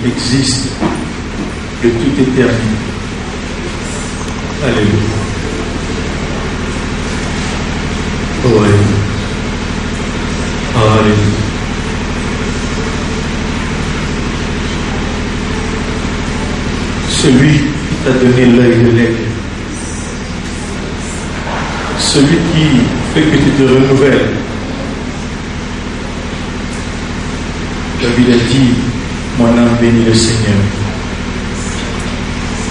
existe de toute éternité. Alléluia. Oh, alléluia. Alléluia. Celui qui t'a donné l'œil de l'aigle, celui qui fait que tu te renouvelles. David a dit, mon âme bénit le Seigneur.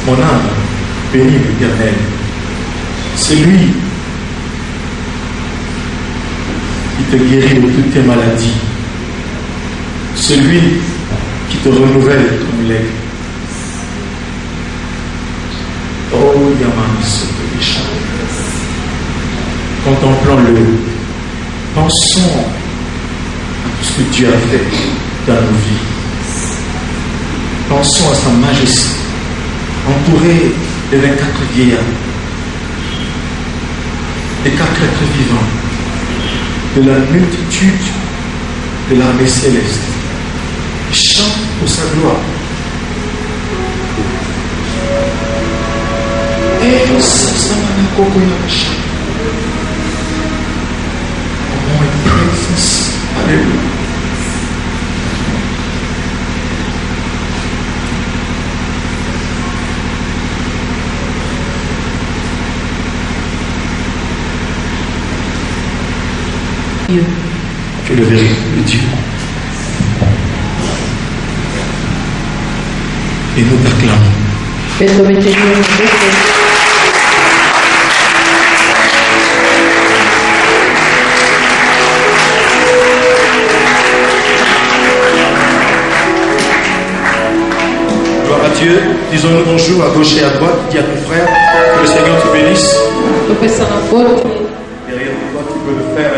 Mon âme bénit l'Éternel. C'est lui qui te guérit de toutes tes maladies. C'est lui qui te renouvelle comme l'aigle. Oh, Yaman, contemplons-le. Pensons à tout ce que Dieu a fait dans nos vies. Pensons à sa majesté, entouré de 24 vieillards, des 4 êtres vivants, de la multitude de l'armée céleste. Il chante pour sa gloire. Et ça m'a beaucoup chant. Oh, my presence. Alléluia. Que le véritable Dieu. Et nous t'acclamons. Gloire à Dieu. Disons-nous bonjour à gauche et à droite. Dis à ton frère que le Seigneur te bénisse. Derrière toi, tu peux le faire.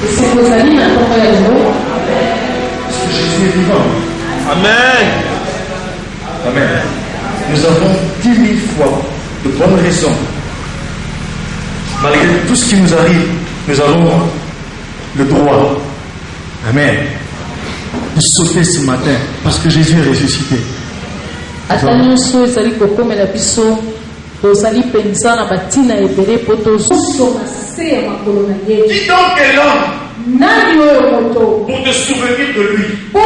Est-ce que Jésus est vivant? Amen. Amen. Nous avons 10 000 fois de bonnes raisons. Malgré tout ce qui nous arrive, nous avons le droit. Amen. De sauter ce matin parce que Jésus est ressuscité. Dis donc quel homme pour te souvenir de lui. Qui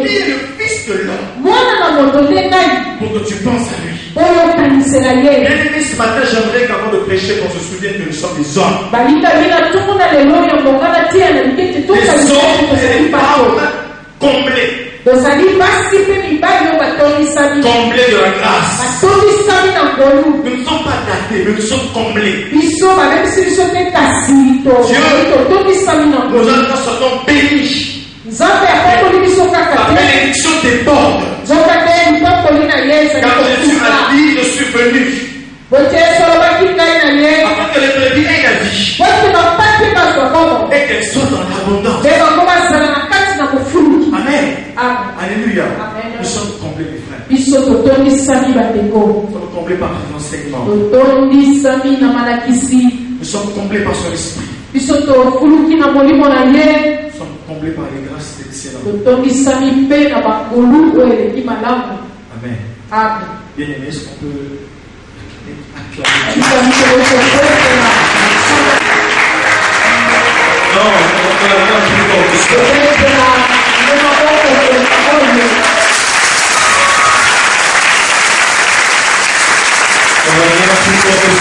est le fils de l'homme pour que tu penses à lui. Bien-aimé, ce matin, j'aimerais qu'avant de prêcher, qu'on se souvienne que nous sommes des hommes. Des hommes et des femmes comblés. Comblés de la grâce. Nous ne sommes pas datés, mais nous sommes comblés. Dieu, nos enfants sont bénis. La bénédiction déborde. Quand Jésus m'a dit, je suis venu. Afin que les brebis aient la vie. Et qu'elles soient dans l'abondance. Amen. Alléluia. Nous sommes comblés, mes frères. Nous sommes comblés par l'enseignement. Nous sommes comblés par son esprit. Nous sommes comblés par les grâces excellentes. Amen. Bien-aimés, est-ce qu'on peut acclamer? Non, on peut la voir plus fort. On va bien plus fort que ça.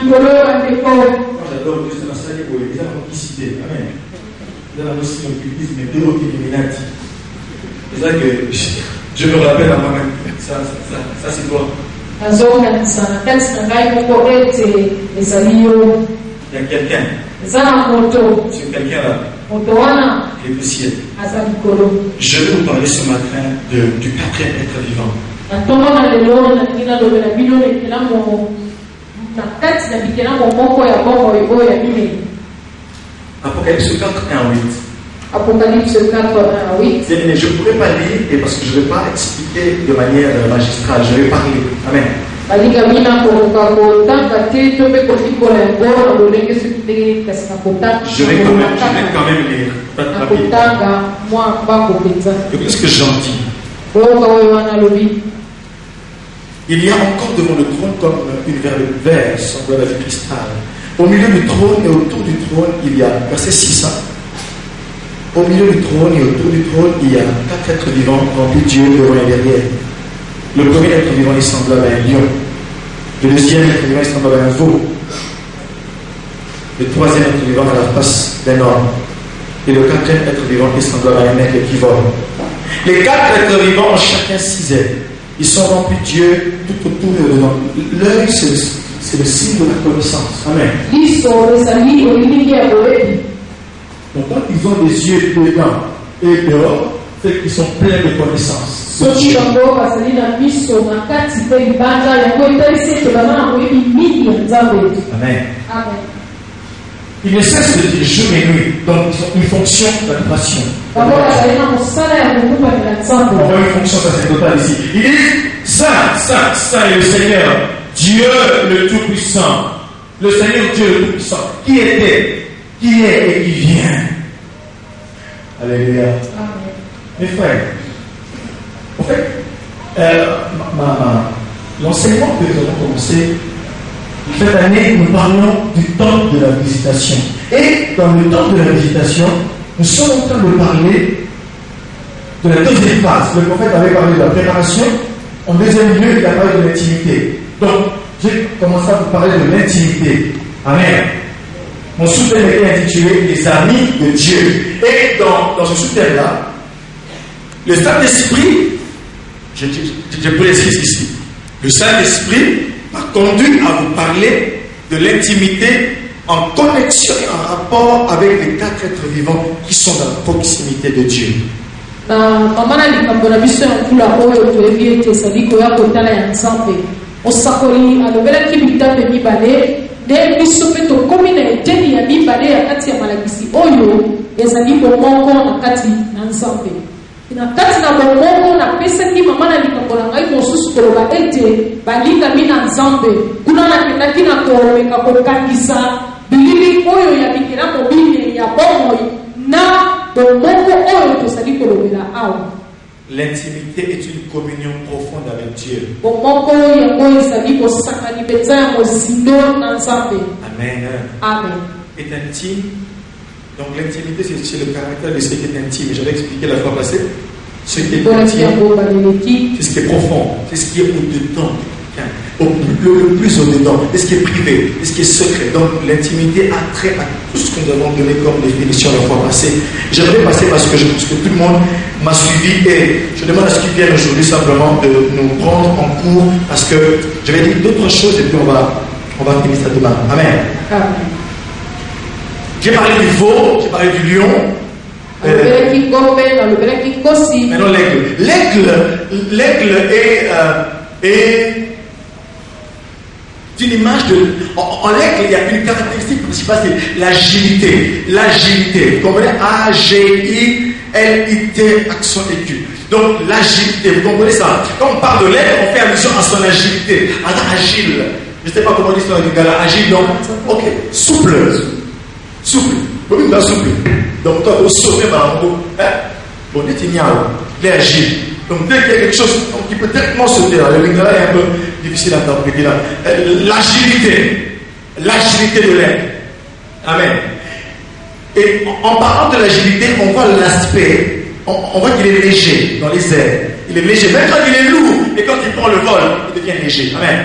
Moi j'adore Dieu, c'est la salle pour les gens qui citent. Amen. Dans la notion du cultisme, mais deux qui éliminati. C'est ça que je me rappelle à moi-même. Ça c'est toi. Il y a quelqu'un. C'est quelqu'un là. Et le ciel. Je vais vous parler ce matin du 4e être vivant. Apocalypse 4, 1 à 8. Apocalypse 4, 1 à 8. Je ne pourrais pas lire et parce que je ne vais pas expliquer de manière magistrale, je vais parler. Amen. Je vais quand même lire. Qu'est-ce que j'en dis? Il y a encore devant le trône comme une verre semblable à du cristal. Au milieu du trône et autour du trône, il y a, verset 6, au milieu du trône et autour du trône, il y a 4 êtres vivants remplis de Dieu devant et derrière. Le premier être vivant est semblable à un lion. Le deuxième être vivant est semblable à un veau. Le troisième être vivant a la face d'un homme. Et le quatrième être vivant est semblable à un aigle qui vole. Les 4 êtres vivants ont chacun 6 ailes. Ils sont remplis de Dieu tout autour et au-dedans. L'œil, c'est le signe de la connaissance. Amen. Donc quand ils ont des yeux dedans et dehors, c'est qu'ils sont pleins de connaissances. Amen. Ils ne cessent de dire jour et nuit. Donc ils ont une fonction d'admiration. On voit une fonction sacerdotale ici. Il dit Saint, Saint, Saint est le Seigneur, Dieu le Tout-Puissant. Le Seigneur Dieu le Tout-Puissant. Qui était, qui est et qui vient. Alléluia. Mes frères, en fait, l'enseignement que nous avons commencé, cette année, nous parlons du temps de la visitation. Et dans le temps de la visitation, nous sommes en train de parler de la deuxième phase. Le prophète avait parlé de la préparation. En deuxième lieu, il a parlé de l'intimité. Donc, j'ai commencé à vous parler de l'intimité. Amen. Mon sous-thème était intitulé Les amis de Dieu. Et dans ce sous-thème-là, le Saint-Esprit, je précise ici, le Saint-Esprit m'a conduit à vous parler de l'intimité en connexion et en rapport avec les 4 êtres vivants qui sont dans la proximité de Dieu. Na kati na bongo na pesa ki mama na likambo na ngai mosusu koloba ete balinga mina nzambe kuna na kendaki na koleka kokangisa bilili oyo ya bikira mobile ya bongo na bongo oyo tosali kolobela awa. L'intimité est une communion profonde avec Dieu. Amen. Amen. Est intime. Donc l'intimité, c'est le caractère de ce qui est intime. J'avais expliqué la fois passée. Ce qui est intime, c'est ce qui est profond, c'est ce qui est au-dedans, le plus au-dedans, c'est ce qui est privé, c'est ce qui est secret. Donc l'intimité a trait à tout ce que nous avons donné comme définition la fois passée. J'aimerais passer parce que je pense que tout le monde m'a suivi et je demande à ce qu'ils viennent aujourd'hui simplement de nous prendre en cours parce que je vais dire d'autres choses et puis on va finir ça demain. Amen. Amen. J'ai parlé du veau, j'ai parlé du lion. Maintenant l'aigle. L'aigle est une image de... En l'aigle, il y a une caractéristique principale, c'est l'agilité. L'agilité. Vous comprenez? A-G-I-L-I-T, accent aigu. Donc l'agilité, vous comprenez ça? Quand on parle de l'aigle, on fait allusion à son agilité. Agile. Je ne sais pas comment on dit ça, agile, donc. Ok. Souple. Vous êtes souple. Donc, toi, vous sauvez par rapport. Bon, il est agile. Donc, dès qu'il y a quelque chose qui peut directement sauter, le lingala est un peu difficile à interpréter là. L'agilité de l'aigle. Amen. Et en parlant de l'agilité, on voit l'aspect. On voit qu'il est léger dans les airs. Il est léger. Même quand il est lourd, et quand il prend le vol, il devient léger. Amen.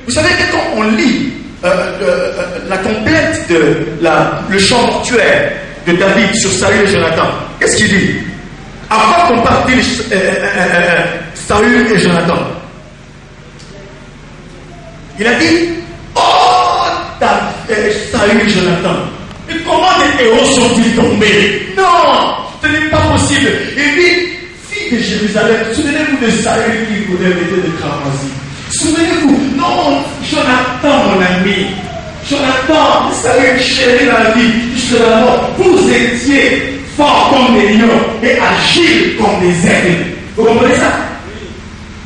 Vous savez que quand on lit la complète de le chant mortuaire de David sur Saül et Jonathan, qu'est-ce qu'il dit? Avant qu'on partage Saül et Jonathan, il a dit Saül et Jonathan, mais comment les héros sont-ils tombés? Non, ce n'est pas possible. Il dit, fille de Jérusalem. Souvenez-vous de Saül qui voulait mettre de cramoisi. Souvenez-vous, non, Jonathan, mon ami. Jonathan, Saül chéri dans la vie, jusqu'à la mort. Vous étiez forts comme des lions et agiles comme des aigles. Vous comprenez ça?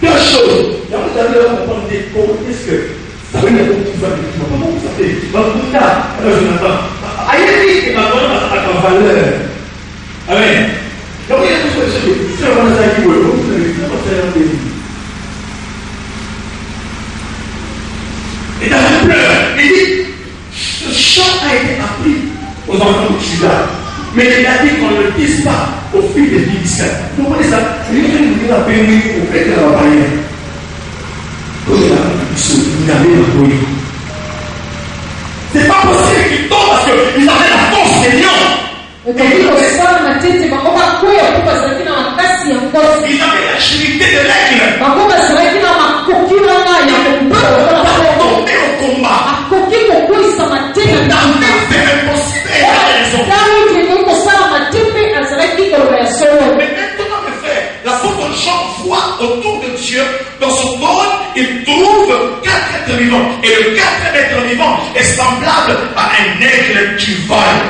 Deux choses. Là, vous allez comprendre des mots. Qu'est-ce que ça veut dire? Comment vous savez? Alors, Jonathan, aïe, il m'a donné ma valeur. Amen. Donc, il y a tout ce que c'est vraiment ça qui veut. Vous avez vu, c'est un début. Et dans le pleur, il dit, ce chant a été appris aux enfants de Judas. Mais il a dit qu'on ne le dise pas aux filles des Philistins. Vous comprenez ça? Il dit qu'il nous a béni au fait de la barrière. C'est pas possible qu'ils tombent parce qu'ils avaient la force des lions. Ils avaient l'agilité de l'aigle. Ils peuvent tomber au combat. C'est impossible. Mais maintenant, mes frères, l'apôtre Jean voit autour de Dieu, dans son monde, il trouve 4 êtres vivants. Et le 4 êtres vivants est semblable à un aigle qui vole.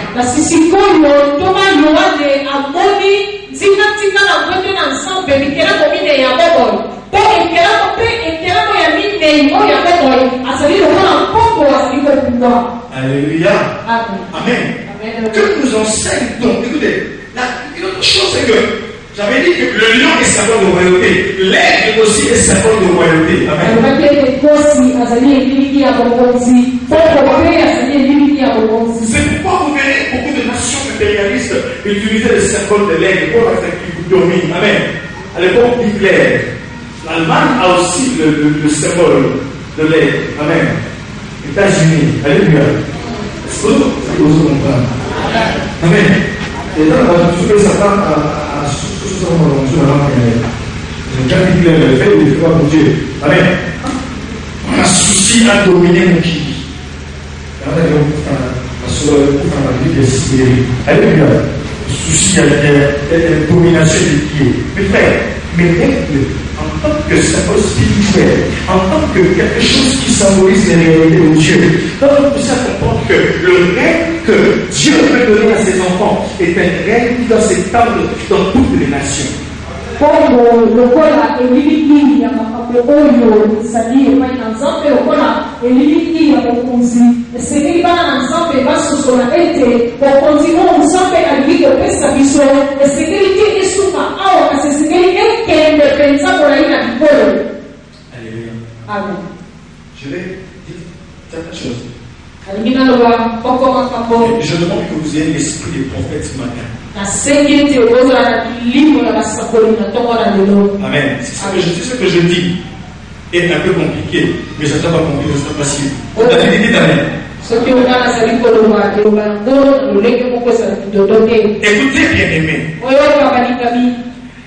Alléluia. Amen. Que nous enseigne donc, écoutez, une autre chose c'est que j'avais dit que le lion est symbole de royauté, l'aigle aussi est symbole de royauté. Amen. C'est pourquoi vous verrez beaucoup de nations impérialistes utiliser le symbole de l'aigle pour la qui vous domine. Amen. À l'époque d'Hitler, l'Allemagne a aussi le symbole de l'aigle. Amen. États-Unis, alléluia. Est-ce que vous comprenez? Amen. Et là, je vais s'attendre à ce que nous avons déjà dit le fait de pouvoir bouger. Amen. On a souci à dominer mon qui. Alléluia. Souci à la domination des pieds. Mes frères, mais en tant que symbole spirituel, en tant que quelque chose qui symbolise les réalités de Dieu, donc nous devons comprendre que le règne que Dieu veut donner à ses enfants est un règne qui doit s'étendre dans toutes les nations. Amen. Je vais dire certaines choses. Je demande que vous ayez l'esprit des prophètes ce matin. Amen. C'est ce que je dis est un peu compliqué, mais ça ne sera pas compliqué, c'est facile. On a dit Amen. Écoutez, bien-aimés.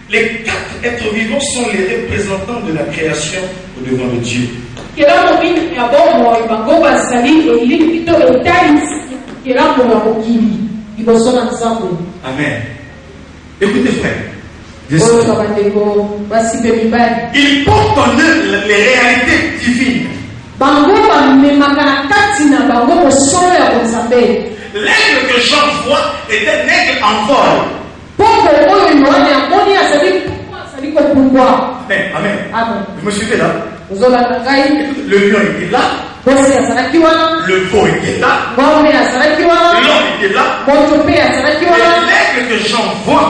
Les 4 êtres vivants sont les représentants de la création au devant de Dieu. Amen. Écoutez, frère. Ils portent en eux les réalités divines. L'aigle que Jean voit est un aigle en vol. Amen. Vous me suivez là? Le lion était là. Le veau était là. L'homme était là. L'aigle que Jean voit,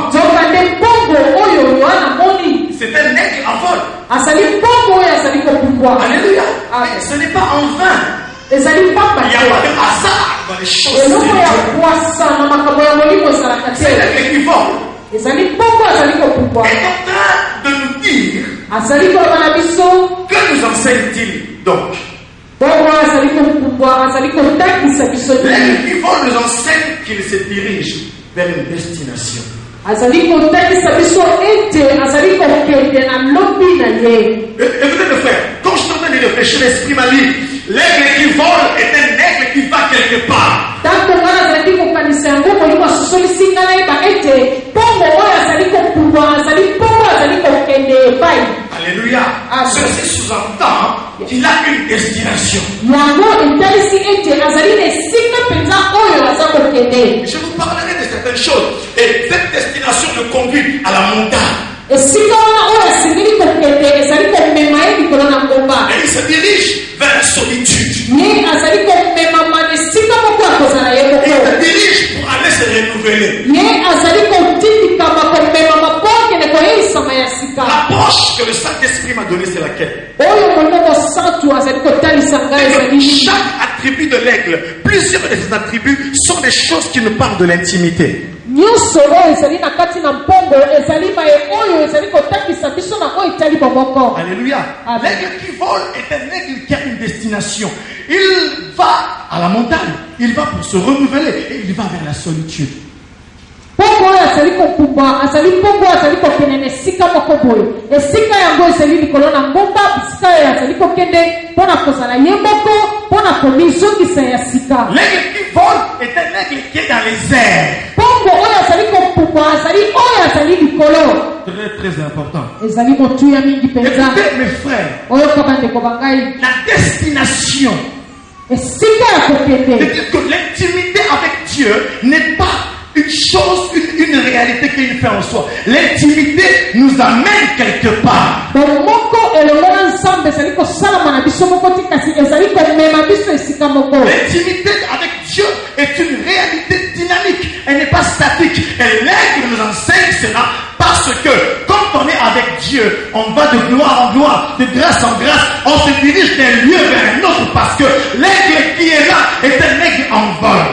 c'est un aigle en vol. Alléluia. Ce n'est pas en vain. Il n'y a pas de hasard dans les choses. C'est l'aigle qui vole. Est en train de nous dire que nous enseigne-t-il donc? L'aigle qui vole nous enseigne qu'il se dirige vers une destination. Écoutez mes frères, quand je suis en train de réfléchir, l'esprit m'a dit l'aigle qui vole est un aigle qui va quelque part. qu'il a une destination. Je vous parlerai de certaines choses. Et cette destination le conduit à la montagne. Et il se dirige vers la solitude. Il se dirige pour aller se renouveler. L'approche que le Saint-Esprit m'a donnée, c'est laquelle? Chaque attribut de l'aigle, plusieurs de ces attributs sont des choses qui nous parlent de l'intimité. Alléluia. L'aigle qui vole est un aigle qui a une destination. Il va à la montagne, il va pour se renouveler et il va vers la solitude. L'aigle qui vole est un aigle qui est dans les airs. Très très important. Écoutez mes frères, la destination, c'est-à-dire que l'intimité avec Dieu n'est pas une chose, une réalité qu'il fait en soi. L'intimité nous amène quelque part. L'intimité avec Dieu est une réalité dynamique. Elle n'est pas statique. Et l'aigle nous enseigne cela parce que quand on est avec Dieu, on va de gloire en gloire, de grâce en grâce. On se dirige d'un lieu vers un autre parce que l'aigle qui est là est un aigle en vol.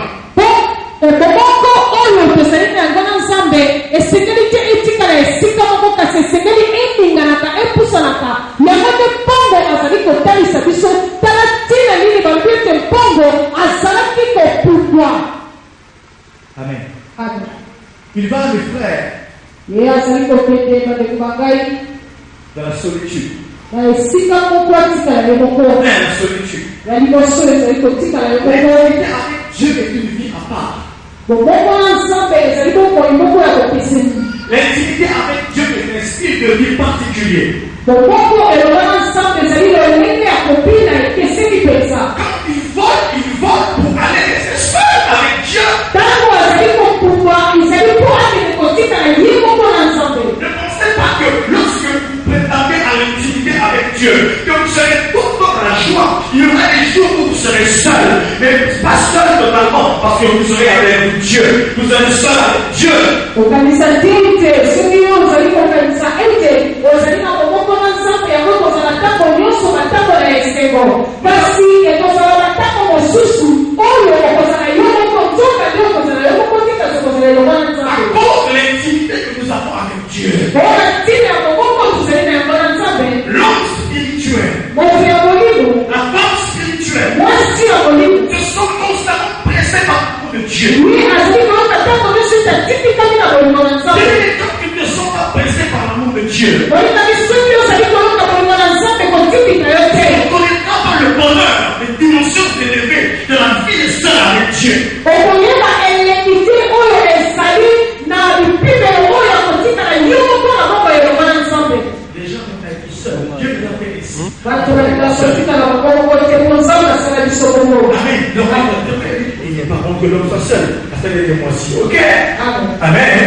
Amen. Il va, mes frères, dans la solitude. La solitude. Dieu est une vie à part. L'intimité avec Dieu est un style de vie particulier. Quand il vole pour aller rester seul avec Dieu. Ne pensez pas que lorsque vous prétendez à l'intimité avec Dieu, que vous serez tout le temps dans la joie. Il y aura des jours où vous serez seul, mais pas seul totalement, parce que vous serez avec Dieu. Vous serez seul avec Dieu. À cause de l'intimité que nous avons avec Dieu, l'homme spirituel, la femme spirituelle, se sont constamment pressés par l'amour de Dieu. Il y a des gens qui ne sont pas pressés par l'amour de Dieu. On ne connaîtra pas le bonheur, les dimensions élevées de la vie de seul avec Dieu. Les gens vont être seuls. Dieu nous a fait ici. Amen. Il n'est pas bon que l'homme soit seul. Moi aussi. Ok? Amen.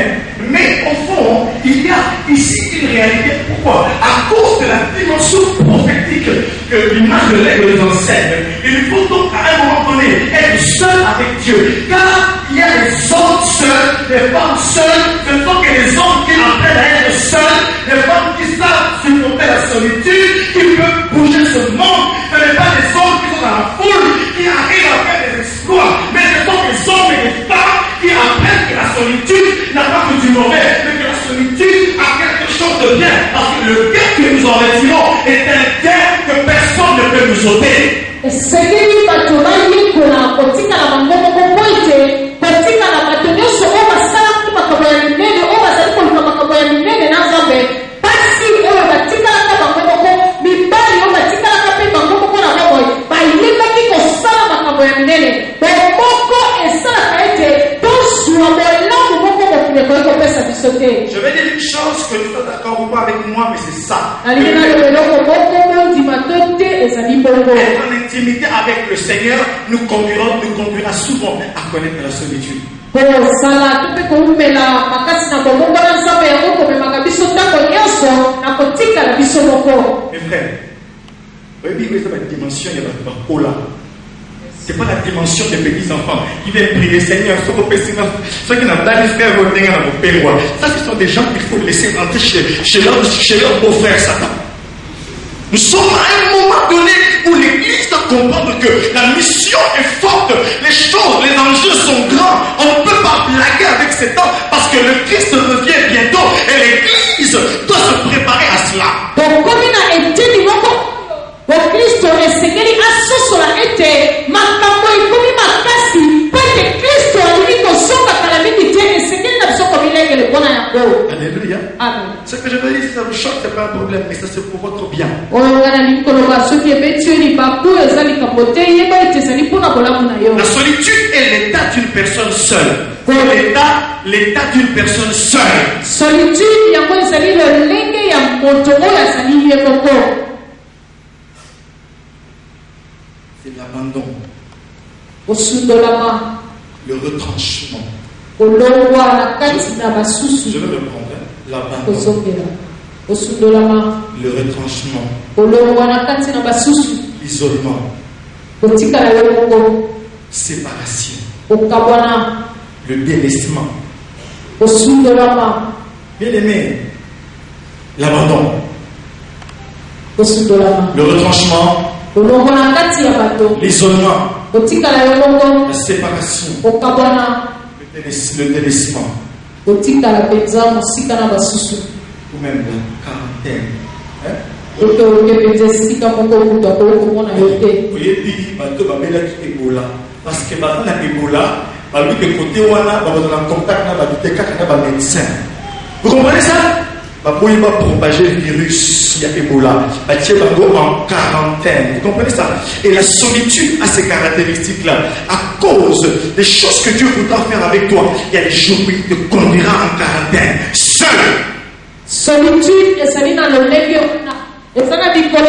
Mais au fond, il y a ici une réalité. Pourquoi? À cause de la dimension prophétique que l'image de l'aigle nous enseigne. Il faut donc à un moment donné être seul avec Dieu. Car il y a des hommes seuls, des femmes seules. Ce ne sont que les hommes qui apprennent à être seuls, des femmes qui savent supporter la solitude, qui peuvent bouger ce monde. Ce n'est pas des hommes qui sont dans la foule, qui arrivent à faire des exploits, mais ce sont des hommes et des femmes qui apprennent que la solitude n'a pas que du mauvais, mais que la solitude a quelque chose de bien. Parce que le gain que nous en retirons est un gain que personne ne peut nous ôter. Je vais dire une chose que vous êtes d'accord ou pas avec moi, mais c'est ça. Être en intimité avec le Seigneur nous conduira souvent à connaître la solitude. Mes frères, vous voyez que c'est la dimension de la c'est pas la dimension des petits enfants. Ils viennent prier, Seigneur, ceux qui n'ont pas d'esprit à voter à vos pères. Ça, ce sont des gens qu'il faut laisser rentrer chez leur beau-frère Satan. Nous sommes à un moment donné où l'Église doit comprendre que la mission est forte, les choses, les enjeux sont grands. On ne peut pas blaguer avec ces temps parce que le Christ revient bientôt et l'Église doit se préparer à cela. Kristo esengeli asosola ete makambo ekomi makasi po ete Kristo alingi kozonga kala mingi te esengeli na biso komilengele mpona yango. Alléluia. Amen. Ce que je veux dire, si ça vous choque, c'est pas un problème, mais ça c'est pour votre bien. La solitude est l'état d'une personne seule. L'état d'une personne seule. Solitude yango ezali lolenge ya moto oyo azali ye moko. C'est l'abandon, le retranchement. Je vais reprendre l'abandon, le retranchement, l'isolement, séparation, le délaissement. Bien aimé, l'abandon, le retranchement, l'isolement, la séparation, le délaissement, ou même la quarantaine. Parce que Ebola, vous comprenez ça? Pour propager le virus, il y a Ebola, en quarantaine. Vous comprenez ça? Et la solitude a ces caractéristiques-là. À cause des choses que Dieu voudra faire avec toi, il y a des jours où il te conduira en quarantaine. Seul. Solitude, et ça dit dans le légio. Et ça n'a dit que le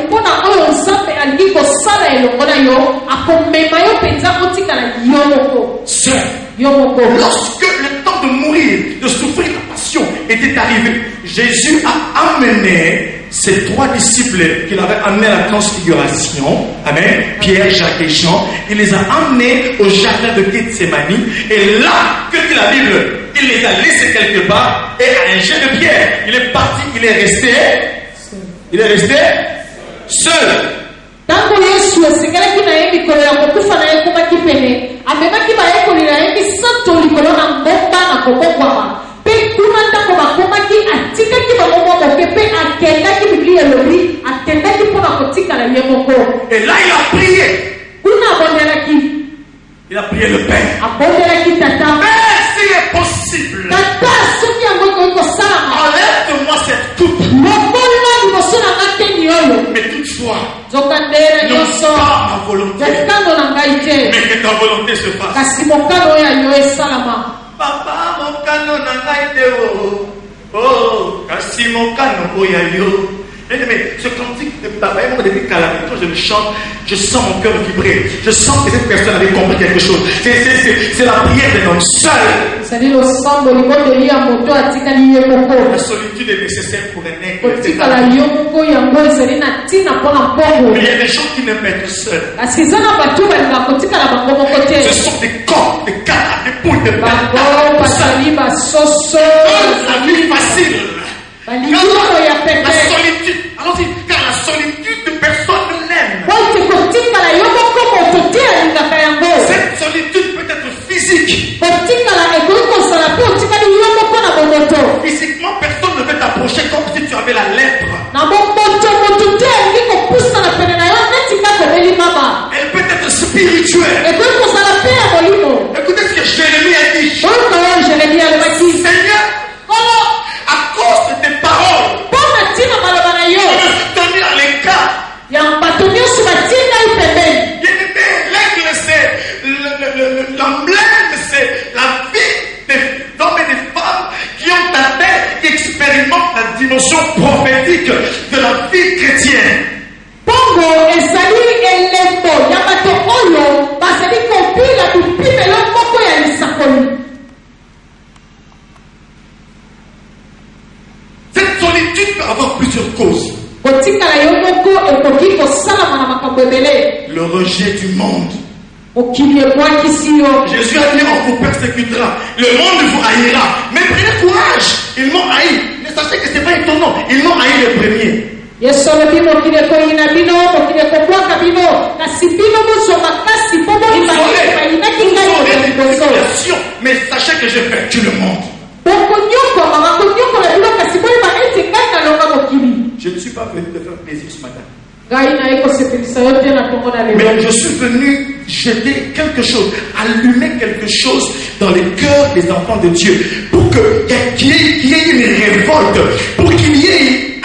pona oyo nzambe alingi kosala elongo na yo akomema yo penza otikala yo moko. Seul. Lorsque le temps de mourir, de souffrir la passion était arrivé, Jésus a amené ses 3 disciples qu'il avait amenés à la transfiguration, amen, Pierre, Jacques et Jean, il les a amenés au jardin de Gethsémani, et là, que dit la Bible, il les a laissés quelque part, et à un jet de pierre, il est parti, il est resté seul. Tango Yesu esengelaki na ye mikolo ya kokufa na ye komaki pene amemaki bayekoli na ye misato likolo na ngomba na kobongwama mpe kuna ntango bakomaki atikaki bango moke mpe akendaki biblia elobi akendaki mpona kotikala ye moko. Et là il a prié. Kuna abondelaki. Il a prié le Père. Abondelaki tata. Mais s'il est possible, tata soki yango ekoki kosalama, enlève-moi cette coupe. Mais toutefois, non pas ma volonté, mais que ta volonté se fasse. Papa, mon canon n'a été oh, kasi mon canon yo. Mais ce cantique de papa, quand je le chante, je sens mon cœur vibrer. Je sens que cette personne avait compris quelque chose. C'est la prière d'un homme seul. La solitude est nécessaire pour un être. Mais il y a des gens qui ne mettent seuls. Ce sont des corps, des cadres, des poules, des bâtards. La vie facile. La solitude, allons-y, car la solitude, personne ne l'aime. Cette solitude peut être physique. Physiquement, personne ne peut t'approcher comme si tu avais la lèpre. Elle peut être spirituelle. Écoutez ce que Jérémie a dit. Seigneur, à cause de tes paroles, je me suis tenu à l'écart. peux avoir plusieurs causes. Le rejet du monde. Jésus a dit, on vous persécutera. Le monde vous haïra. Mais prenez courage. Ils m'ont haï. Mais sachez que ce n'est pas étonnant. Ils m'ont haï le premier. Mais sachez que j'ai vaincu le monde. Je ne suis pas venu te faire plaisir ce matin. Mais je suis venu jeter quelque chose, allumer quelque chose dans les cœurs des enfants de Dieu pour qu'il y ait une révolte, pour qu'il y ait,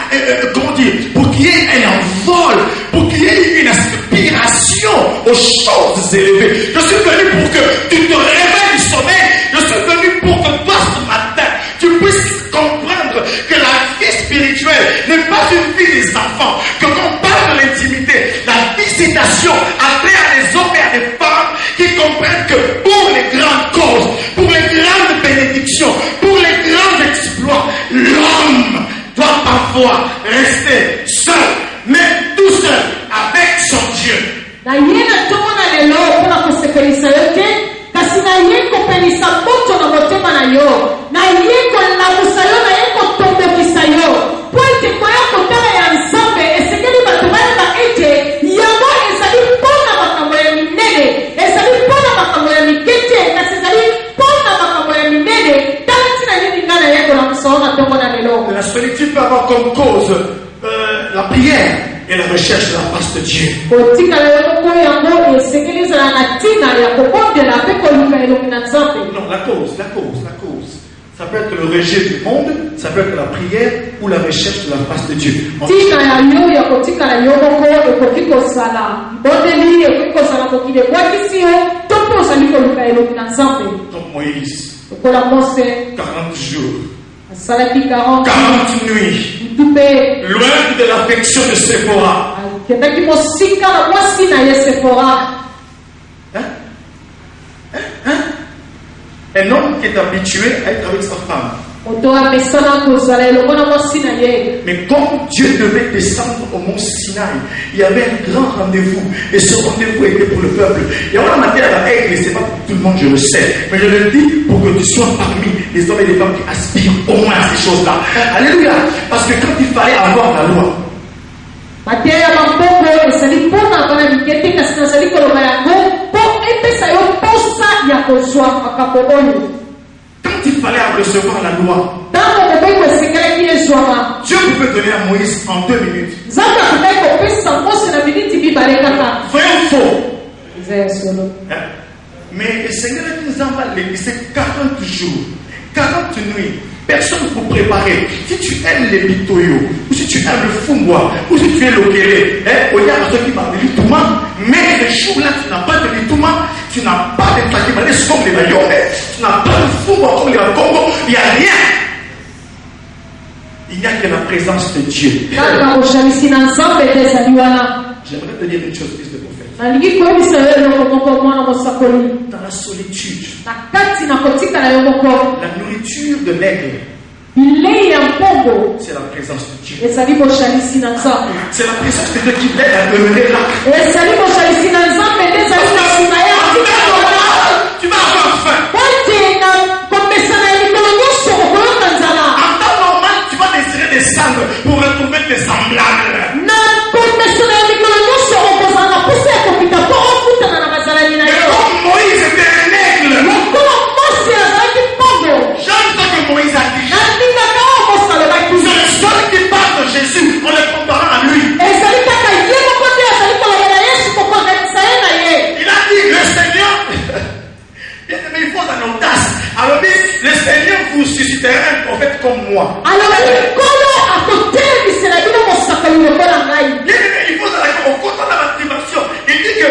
pour qu'il y ait un envol, pour qu'il y ait une aspiration aux choses élevées. Je suis venu pour que tu te réveilles du sommeil. Je suis venu pour que toi ce matin, tu puisses comprendre que la vie spirituelle n'est pas une vie des enfants. Que quand on parle de l'intimité, la visitation appelle à des hommes et à des femmes qui comprennent que pour les grandes causes, pour les grandes bénédictions, pour les grands exploits, l'homme doit parfois rester seul, mais tout seul avec son Dieu. La solitude peut avoir comme cause la prière et la recherche de la face de Dieu. Non, la cause. Ça peut être le rejet du monde, ça peut être la prière ou la recherche de la face de Dieu. Comme Moïse, 40 jours. 40 nuits, loin de l'affection de Séphora. Un homme qui est habitué à être avec sa femme. Mais quand Dieu devait descendre au mont Sinaï, il y avait un grand rendez-vous. Et ce rendez-vous était pour le peuple. Et on a maté à la règle, c'est pas pour tout le monde, je le sais. Mais je le dis pour que tu sois parmi les hommes et les femmes qui aspirent au moins à ces choses-là. Alléluia. Parce que quand il fallait avoir la loi, quand il fallait recevoir la loi, Dieu pouvait donner à Moïse en 2 minutes. Voyons faux. Mais le Seigneur nous envoie l'église 40 jours, 40 nuits. Personne pour préparer. Si tu aimes les bitoyo, ou si tu aimes le fumbois, ou si tu es l'okélé, il y a ceux qui parlent de l'itouma, mais les jours-là, tu n'as pas de l'itouma, tu n'as pas de takimanes comme les Mayombe, tu n'as pas de fumbois comme les Congo, il n'y a rien. Il n'y a que la présence de Dieu. J'aimerais te dire une chose, fils de prophète. Dans la solitude, la nourriture de l'aigle, c'est la présence de Dieu. C'est la présence de Dieu qui l'aide à demeurer là. Tu vas avoir faim. En temps normal, tu vas désirer descendre pour retrouver tes semblables. Moïse était un aigle. J'aime ce que Moïse a dit. C'est le seul qui parle de Jésus en le comparant à lui. Il a dit le Seigneur, bien aimé, il faut dans l'audace. Alors dit, le Seigneur vous suscitera un prophète comme moi. Bien aimé, il faut dans l'activation. Il dit que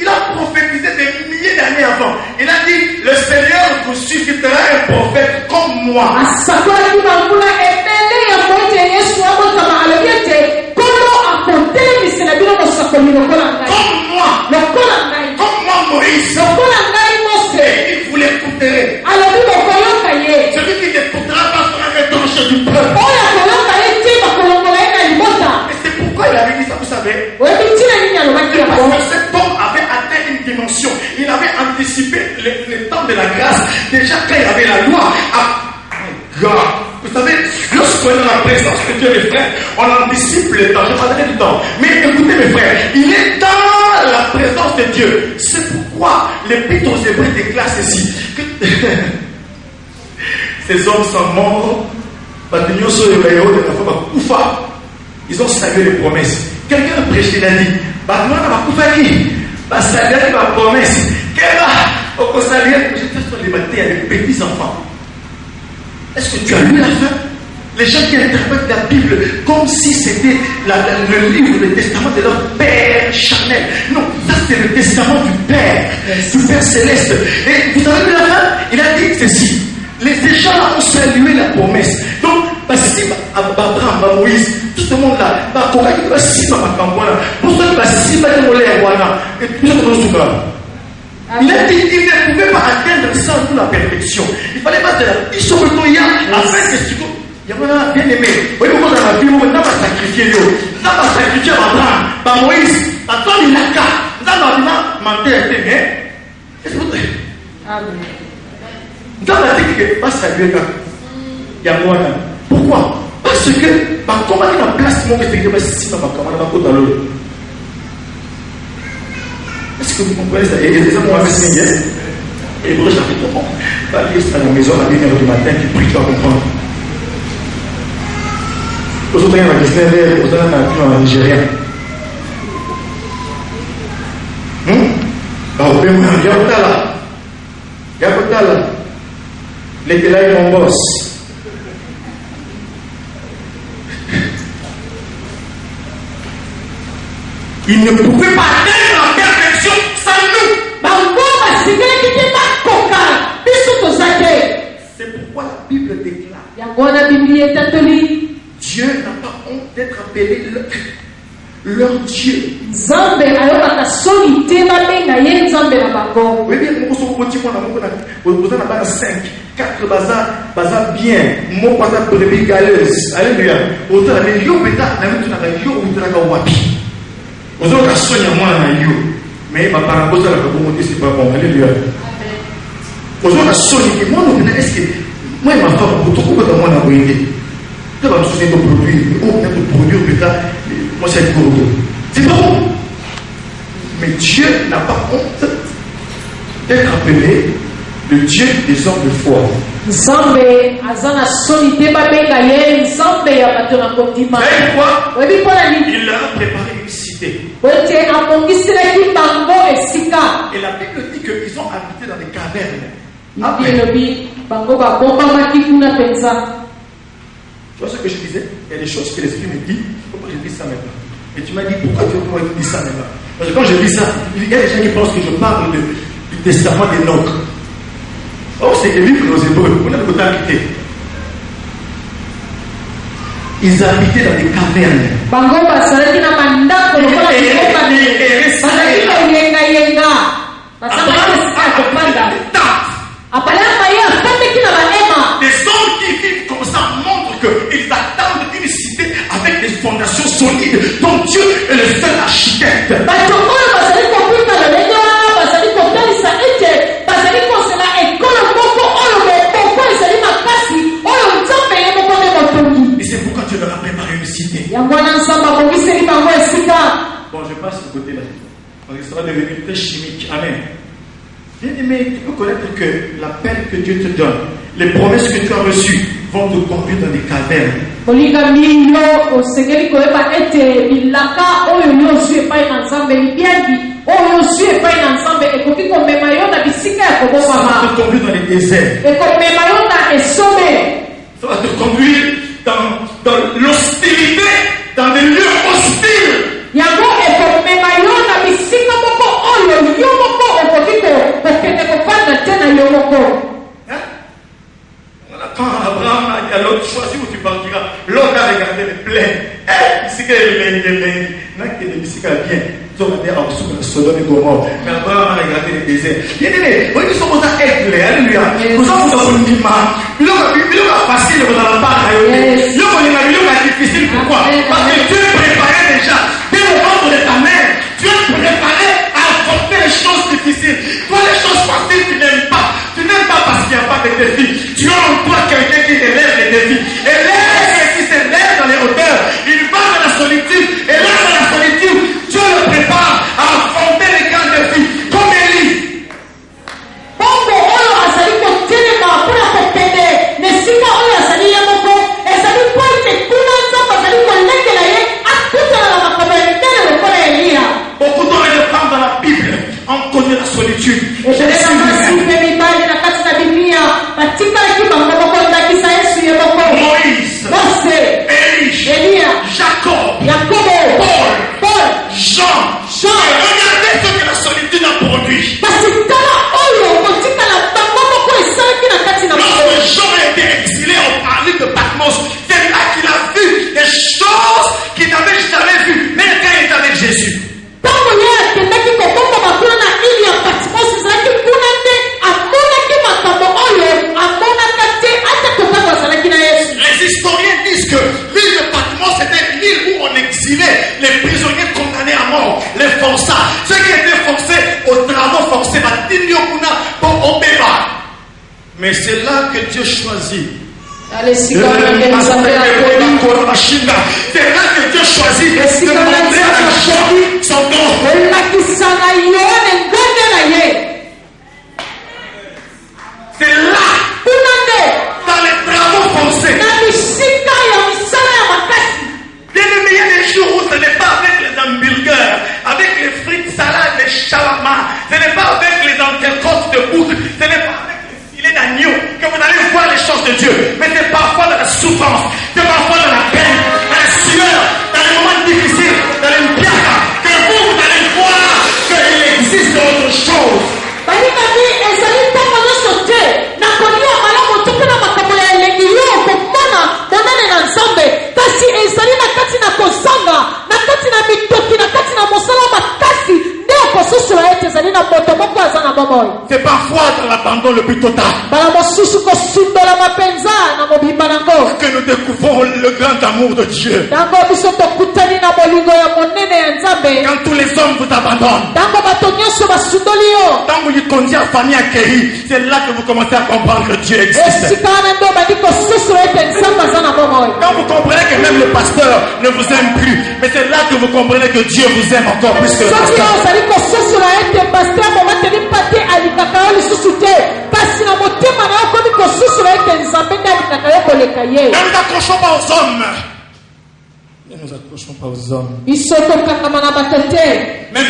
il a prophétisé des milliers d'années avant. Il a dit, le Seigneur vous suscitera un prophète comme moi. Comme moi Moïse. Et il vous l'écouterez. Celui qui n'écoutera pas sera retranché du peuple. cet homme avait atteint une dimension. Il avait anticipé le temps de la grâce. Déjà quand il avait la loi. Vous savez, lorsqu'on est dans la présence de Dieu, mes frères, on anticipe le temps. Je parlerai du temps. Mais écoutez, mes frères, il est dans la présence de Dieu. C'est pourquoi l'Épître aux Hébreux déclare ceci. Ces hommes sont morts. Ils ont salué les promesses. Quelqu'un a prêché, il a dit, saluer ma promesse. Les petits enfants. Est-ce que tu as lu la fin? Les gens qui interprètent la Bible comme si c'était le livre, le testament de leur Père charnel. Non, ça c'est le testament du Père céleste. Et vous avez vu la fin? Il a dit ceci. Les gens là ont salué la promesse. Donc, si Abraham, Moïse, tout ce monde là, il a dit qu'il ne pouvait pas atteindre sans nous la perfection. Il fallait pas de la Issokotoya afin que tu il y a bien aimé. Oui, on a la vie, on n'a pas sacrifié. On n'a pas sacrifié Abraham, Moïse, attends, il a qu'à. On n'a pas menté un peu, mais. Qu'est-ce que vous dites? On a dit qu'il ne pas saluer Yamouana. Pourquoi? Parce que, comment il a place mon que c'est que si ma camarade va côté à l'autre. Est-ce que vous comprenez ça? Et les gens vont enseigner. Et pour chapitre 1, va lire ça à la maison à 1h du matin, tu pries, tu vas comprendre. Aux autres, il y a la question, aux autres, il y a un Nigérien. Yabotala. Les là, ils mon boss. Il ne pouvait pas atteindre la perfection sans nous. C'est pourquoi la Bible déclare Dieu n'a pas honte d'être appelé leur Dieu. Zambe ayobaka soni te babenga ye nzambe na bango. Oui bien, vous avez 5, 4 bazar bien, mon bazar pour les galeuse. Alléluia. Autant la yo beta na mutu na yo utana ka wapi. Vous avez sonya moi na yo. Mais ma parole ça la communauté c'est pas bon. Alléluia. Vous avez sonya que moi non est-ce que moi ma femme pour tout quoi dans moi na boyé. Tu vas me soucier de produire, ou bien de produire beta. Moi c'est gourou. C'est pas bon. Mais Dieu n'a pas honte d'être appelé le Dieu des hommes de foi. Nzambe azana soni te babenga ye nzambe ya bato na kondima. C'est quoi? Il leur a préparé une cité. Et la Bible dit qu'ils ont habité dans des cavernes. Tu vois ce que je disais? Il y a des choses que l'Esprit me dit. Pourquoi je dis ça maintenant? Et tu m'as dit pourquoi tu veux dire ça maintenant? Parce que quand je dis ça, il y a des gens qui pensent que je parle du testament d'Enoch. Oh, c'est le livre aux Hébreux. On a le côté habité. Ils habitaient dans des cavernes. Les hommes qui vivent comme ça montrent qu'ils attendent une cité avec des fondations solides dont Dieu est le seul architecte. Et c'est pourquoi Dieu leur a préparé une cité. Bon, je passe du côté là. Parce que ça va devenir très chimique. Amen. Bien aimé, tu peux connaître que l'appel que Dieu te donne, les promesses que tu as reçues vont te conduire dans des cavernes. Ça va te conduire dans les déserts. Ça va te conduire dans l'hostilité, dans des lieux hostiles. Quand Abraham a dit à l'autre, choisis où tu partiras, l'autre a regardé les plaines. Ici, il y a des bien. Ils ont regardé en dessous de Sodome et Gomorrhe. Mais Abraham a regardé les déserts. Il dit, nous sommes à être, alléluia. Nous sommes dans une image. Il y a facile dans la part. Il y a difficile. Pourquoi? Parce que Dieu préparait déjà. Dès le ventre de ta mère, tu es préparé à affronter les choses difficiles. Toi, les choses faciles, tu n'aimes pas. Tu n'aimes pas parce qu'il n'y a pas de défis. Tu as en toi quelqu'un qui élève les défis. Et qui s'élève dans les hauteurs. Il va dans la solitude. Et là, dans la solitude, Dieu le prépare à affronter les grands défis. Comme Élie. Bongo oyo azali kotelema mpona kokende nesika oyo azali ye moko ezali po ete kuna nzambe azali kolengela ye akutana na makambo ya minene lokola Eliya. Beaucoup d'hommes et de femmes dans la Bible ont connu la solitude. ezaleka basi mpe mibali na kati na Biblia batikalaki bango moko ndakisa Yesu ye moko. Moïse, Mose, Élie, Eliya, Jacob, Yakobo, Paul, Jean. Regardez ce que la solitude a produit. basi tala oyo kotikala bango moko esalaki na kati na Lorsque Jean a été exilé en l'île de Patmos, c'est là qu'il a vu des choses qu'il n'avait jamais vues, même quand il était avec Jésus. ntango ye akendaki kokokoma kuna na ili ya Patmos ezalaki kuna te amonaki makambo oyo amonaka te ata kotango azalaki na Yesu. Les historiens disent que l'île de Patmos était l'île où on exilait les prisonniers condamnés à mort, les forçats, ceux qui étaient forcés aux travaux forcés. Mais c'est là que Dieu choisit. C'est là que Dieu choisit de montrer à Jean son don. C'est là, dans les travaux forcés. Bien aimé, il y a des jours où ce n'est pas avec les hamburgers, avec les frites salades, les shawarma, ce n'est pas avec les entrecôtes de boucle, ce n'est pas avec les filets d'agneau que vous allez voir les choses de Dieu. Mais c'est parfois dans la souffrance, c'est parfois dans la peine, dans la sueur, dans les moments difficiles, dans les piaca, que vous allez voir qu'il existe autre chose. C'est parfois dans l'abandon le plus total que nous découvrons le grand amour de Dieu. Quand tous les hommes vous abandonnent, quand vous y conduisez en famille accueillie, c'est là que vous commencez à comprendre que Dieu existe. Quand vous comprenez que même le pasteur ne vous aime plus, mais c'est là que vous comprenez que Dieu vous aime encore plus que le pasteur. Ne nous accrochons pas aux hommes. Ne nous accrochons pas aux hommes. Même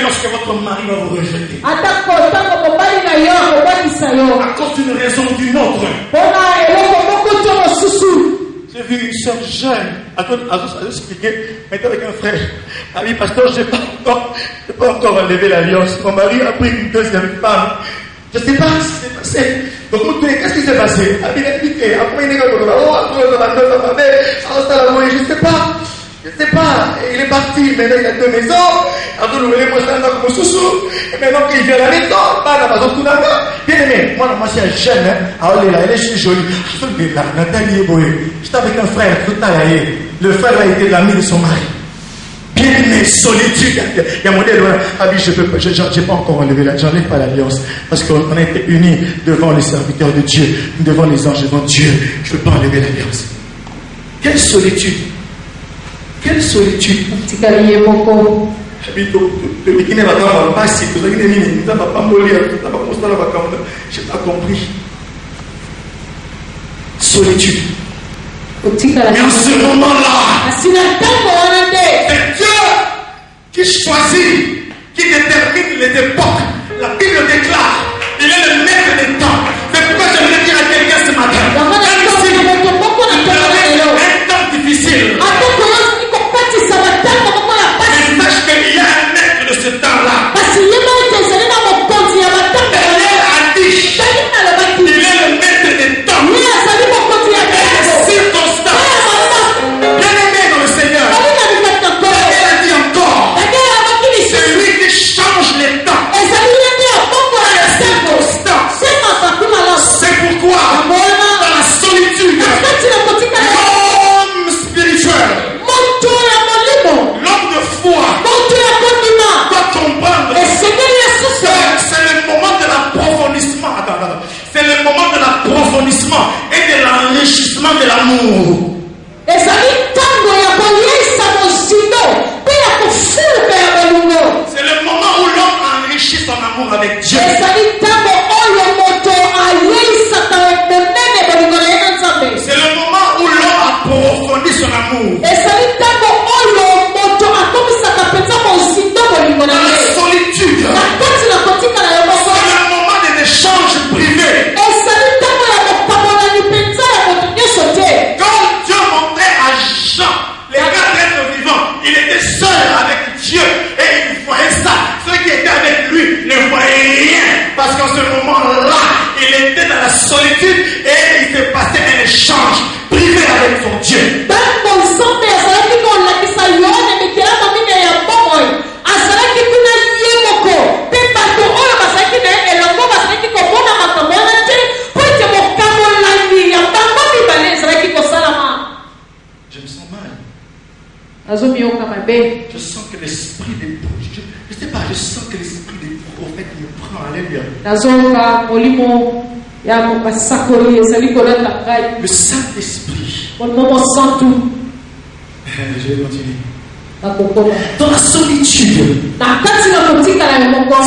lorsque votre mari va vous rejeter, à cause d'une raison ou d'une autre. J'ai vu une soeur jeune, à expliquer, mais avec un frère. Ah oui, pasteur, je n'ai pas encore enlevé l'alliance. Mon mari a pris une deuxième femme. Je ne sais pas ce qui s'est passé. Donc, qu'est-ce qui s'est passé? Je ne sais pas. Je ne sais pas. Il est parti. Maintenant, il a 2 maisons. Et maintenant qu'il vient à la maison, bien aimé, moi, je suis jeune. Elle est jolie. J'étais avec un frère. Le frère a été l'ami de son mari. Bien aimé, solitude. Il y a mon modèle. Je n'ai pas encore enlevé j'enlève pas l'alliance. Parce qu'on a été unis devant les serviteurs de Dieu, devant les anges, devant Dieu. Je ne peux pas enlever l'alliance. Quelle solitude. Quelle solitude. Je n'ai pas compris. Solitude. Mais en ce moment-là, c'est Dieu qui choisit, qui détermine les époques. La Bible déclare, il est le maître des temps. C'est pourquoi j'aimerais dire à quelqu'un ce matin, même si vous avez un temps difficile, mais sache qu'il y a un maître de ce temps-là. Il est le maître des temps. C'est lui qui change les temps. solitude. C'est un moment de l'échange privé. Quand Dieu montrait à Jean les quatre êtres vivants, il était seul avec Dieu et il voyait ça. Ceux qui étaient avec lui ne voyaient rien parce qu'en ce moment-là, il était dans la solitude et il s'est passé un échange privé avec son Dieu. Je me sens mal. Je sens que l'esprit des prophètes, je sais pas, je sens que l'esprit des prophètes me prend à l'intérieur. Le Saint-Esprit. Je vais continuer. Dans la solitude,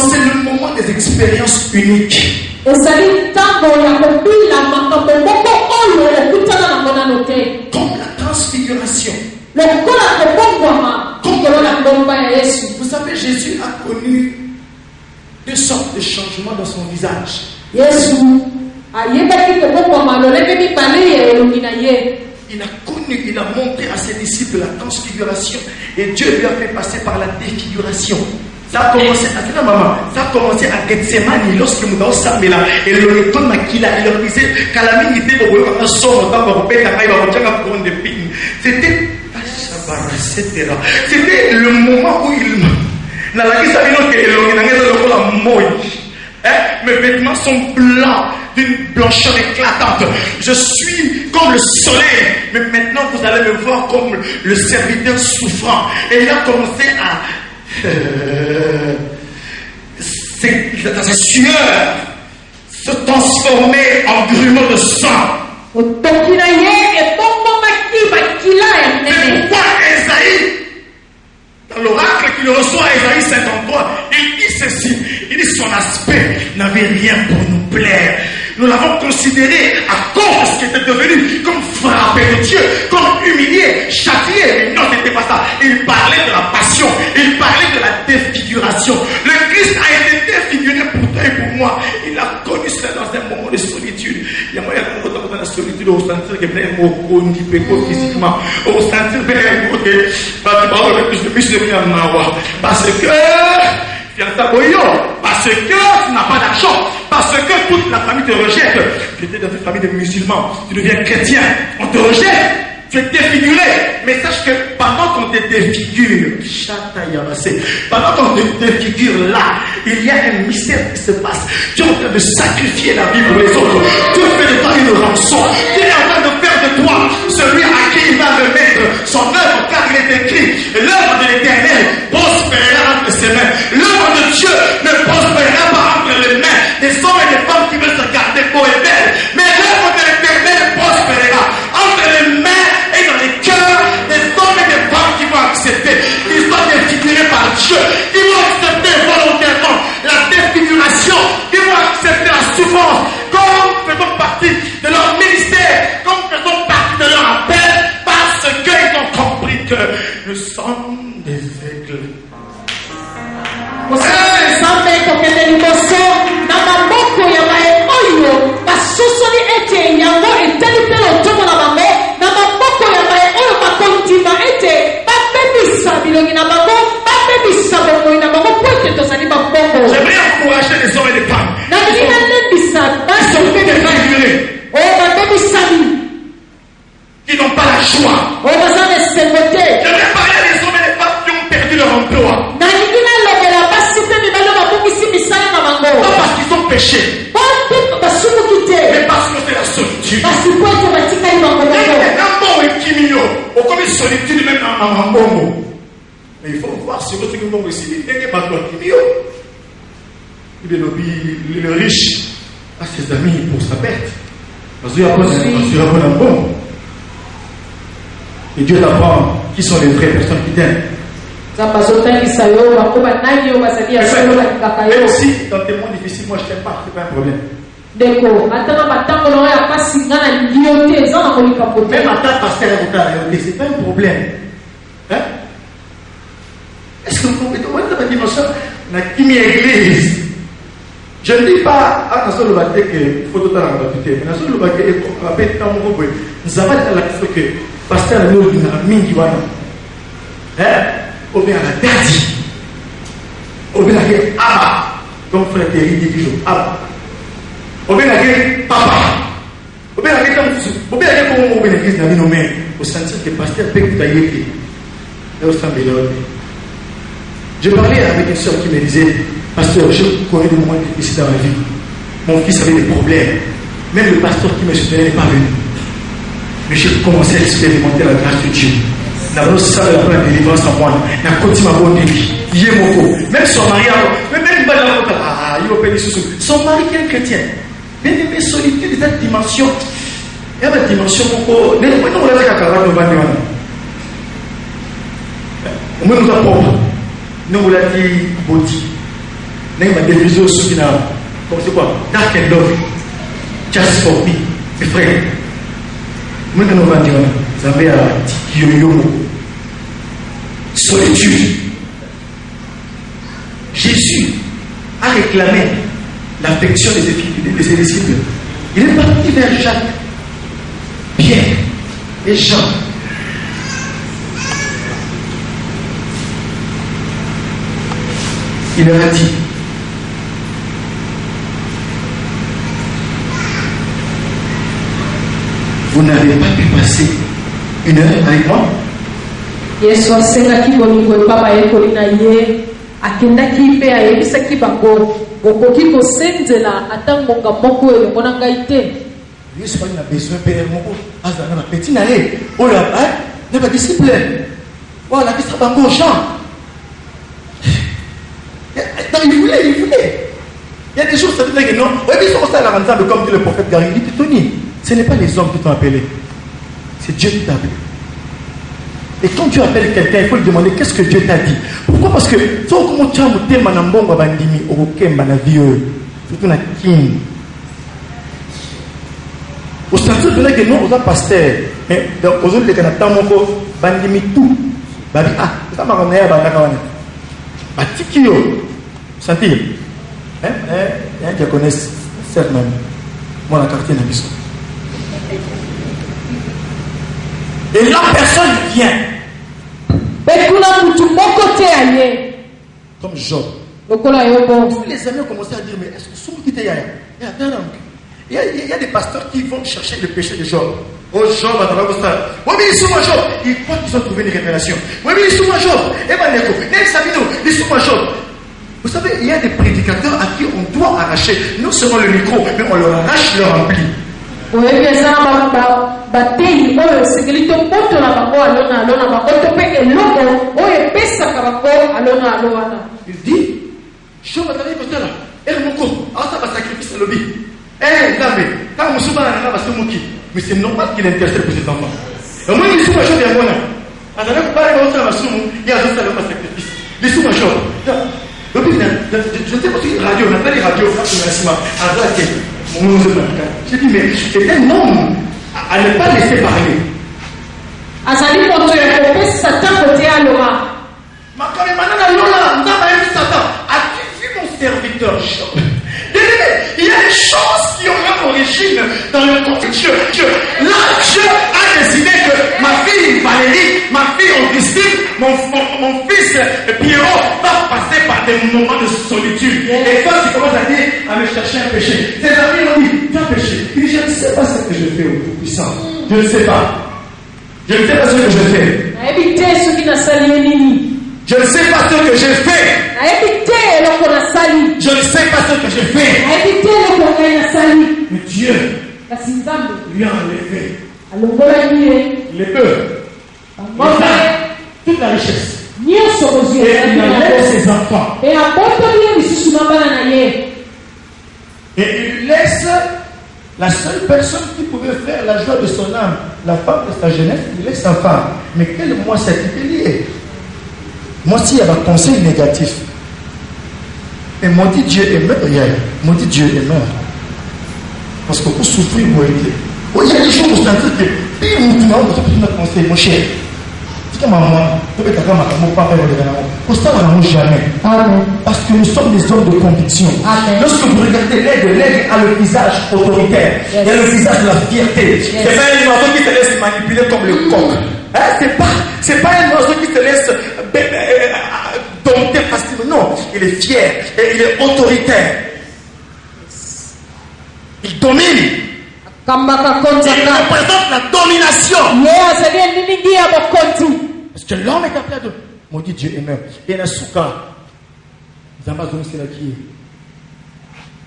c'est le moment des expériences uniques. Comme la transfiguration. Vous savez, Jésus a connu deux sortes de changements dans son visage. Il a connu, il a montré à ses disciples la transfiguration et Dieu lui a fait passer par la défiguration. Ça a commencé à Gethsemane lorsque nous avons samé là et le retour il leur disait calamité pour vous son temps c'était le moment où il mes vêtements sont blancs d'une blancheur éclatante. Je suis comme le soleil, mais maintenant vous allez me voir comme le serviteur souffrant. Et il a commencé à ses sueurs se transformer en grumeaux de sang. C'est pourquoi Esaïe, dans l'oracle qu'il reçoit à Esaïe 53, il dit ceci, il dit son aspect n'avait rien pour nous plaire. Nous l'avons considéré à cause qu'il était devenu comme frappé de Dieu, comme humilié, châtié. Mais non, ce n'était pas ça. Il parlait de la passion, il parlait de la défiguration. Le Christ a été défiguré pour toi et pour moi. Il a connu cela dans un moment de solitude. Il y a moyen de dans la solitude, au sentir que bien physiquement, au sentir bien parce que parce que tu n'as pas d'argent, parce que toute la famille te rejette. Tu étais dans une famille de musulmans, tu deviens chrétien, on te rejette, tu es défiguré. Mais sache que pendant qu'on te défigure, pendant qu'on te défigure là, il y a un mystère qui se passe. Tu es en train de sacrifier la vie pour les autres. Dieu fait de toi une rançon. Dieu est en train de faire de toi celui à qui il va remettre son œuvre, car il est écrit, l'œuvre de l'Éternel prospérera entre ses mains. L'œuvre de Dieu ne prospérera pas entre les mains des hommes et des femmes qui veulent se garder beaux et belles. Mais l'œuvre de l'Éternel prospérera entre les mains et dans les cœurs des hommes et des femmes qui vont accepter, qui sont défigurés par Dieu, qui vont accepter volontairement la défiguration, qui vont accepter la souffrance, comme faisant partie de leur ministère, comme faisant partie de leur appel, parce qu'ils ont compris que nous sommes des aigles. J'aimerais encourager les hommes et les femmes qui n'ont pas la joie. J'aimerais parler des hommes et des femmes qui ont perdu leur emploi. Pas parce qu'ils ont péché, mais parce que c'est la solitude. Solitude même en Bongo. Mais il faut voir si votre Bongo ici, il n'est pas toi qui le riche a ses amis pour sa perte. Parce qu'il y a un bon. Et Dieu t'apprend qui sont les vraies personnes qui t'aiment. Même si dans tes moments difficiles, moi je t'aime pas, c'est pas un problème. Même en tant que pasteur, c'est pas un problème. Hein? Est-ce que vous comprenez? la kimi église. Je ne dis pas, attention le bâtiment que il faut tout à l'heure mais attention le bâtiment qu'on appelle tant qu'on veut. Nous avons dit à la question que pasteur nous dit na mingi wana. Ou bien la daddy. Ou bien la Abba. Comme frère Thierry dit toujours, Abba. Ou bien la papa. Ou bien la ou bien la comment on veut l'église dans nos mains. Au sentir que pasteur peut tout tailler. Là au sein de l'ordre. Je parlais avec une soeur qui me disait, pasteur, je connais des moments difficiles dans ma vie. Mon fils avait des problèmes. Même le pasteur qui me soutenait n'est pas venu. Mais j'ai commencé à expérimenter la grâce de Dieu. D'abord, ça la première délivrance en moi. La continue ma bonne vie. Même son mari, même son mari qui est un chrétien. Bien aimé, solitude de cette dimension. Il y a une dimension beaucoup. Nous avons fait un camarade de Vandiwana. Nous avons propre. Nous avons dit body. Nous avons des réseaux sociaux. Comme c'est quoi? Dark and love. Just for me. Mes frères. Nous avons Vandiwana. Vous avez un yo-yo. Solitude. Jésus a réclamé l'affection de ses disciples. Il est parti vers Jacques, Pierre et Jean. Il leur a dit, vous n'avez pas pu passer une heure avec moi? Yesu asengaki bolingo papa yekolina ye akendaki mpe ayebisaki bango bokoki kosenzela ata ngonga moko elongo na ngai te. Yesu ali na besoin mpe moko azala na petit na ye oyo na badisciple oyo alakisa bango Jean. Il voulait. Il y a des choses, ça veut dire que non. Oui, mais ils sont à la rentrée, comme dit le prophète Gary. Il dit, Tony, ce n'est pas les hommes qui t'ont appelé. C'est Dieu qui t'a appelé. Et quand tu appelles quelqu'un, il faut lui demander qu'est-ce que Dieu t'a dit. Pourquoi? Parce que, comment tu as monté manambongo bandimi, orokem banavio, surtout na king. Au sens de que non, on a pasteur. Donc, aux autres, les canatans, moko, bandimi tout. Babi, ça m'a ramené à Bandakawane. Batikio. Sentir. Il y a qui connaissent certainement. Moi, la quartier n'a pas. Et la personne vient. Comme Job. Les amis ont commencé à dire, mais est-ce que ce qui était il y a des pasteurs qui vont chercher le péché de Job. Oh Job, oui, mais ils sont Job. Ils croient qu'ils ont trouvé une révélation. Oui, mais ils sont Job. Et Baneko, ils sont Job. Vous savez, il y a des prédicateurs à qui on doit arracher non seulement le micro, mais on leur arrache leur ampli. Il dit, je vais t'arriver pour là. Ça va sacrifier le lobby. Quand on mais c'est normal qu'il intercède pour ses enfants. Et moi, il sont ma chose de moi. Il y a un sacrifice. Les sous ma chose. Je ne sais pas si radio, on a pas les radios, je dis, mais c'est un homme à ne pas laisser parler. Azali moto ya kopesa Satan côté à Laura. As-tu vu mon serviteur Job? Il y a des choses qui ont leur origine dans le contexte. Dieu. Là, Dieu a décidé que ma fille Valérie, ma fille Augustine, mon fils Pierrot va passer par des moments de solitude. Et quand tu commences à me chercher un péché, tes amis ont dit, tu as péché. Il dit, je ne sais pas ce que je fais au Tout-Puissant. Je ne sais pas. Je ne sais pas ce que je fais. Je ne sais pas ce que je fais. Je ne sais pas ce que je fais. Mais Dieu lui a enlevé les peurs, toute la richesse. Et il enlève ses enfants. Et il laisse la seule personne qui pouvait faire la joie de son âme, la femme de sa jeunesse, il laisse sa femme. Mais quel mois c'est lié? Moi, s'il y a un conseil négatif, et mon dit Dieu est mort, mon dit Dieu est mort. Parce que pour souffrir, vous il y a des choses où c'est que, puis nous, tu m'as conseil, mon cher. C'est comme moi, tu peux t'attendre à mon papa et mon Pour ça, on n'arrange jamais. Amen. Parce que nous sommes des hommes de conviction. Amen. Lorsque vous regardez l'aigle a le visage autoritaire. Yes. Il a le visage de la fierté. Yes. C'est pas un oiseau qui te laisse manipuler comme le coq. Hein? C'est pas un oiseau qui te laisse dompter facilement. Non, il est fier et il est autoritaire. Il domine. Il représente la domination. Parce que l'homme est appelé à dominer. Maudit Dieu aimant. Et la souka. Amazon, c'est là qui est.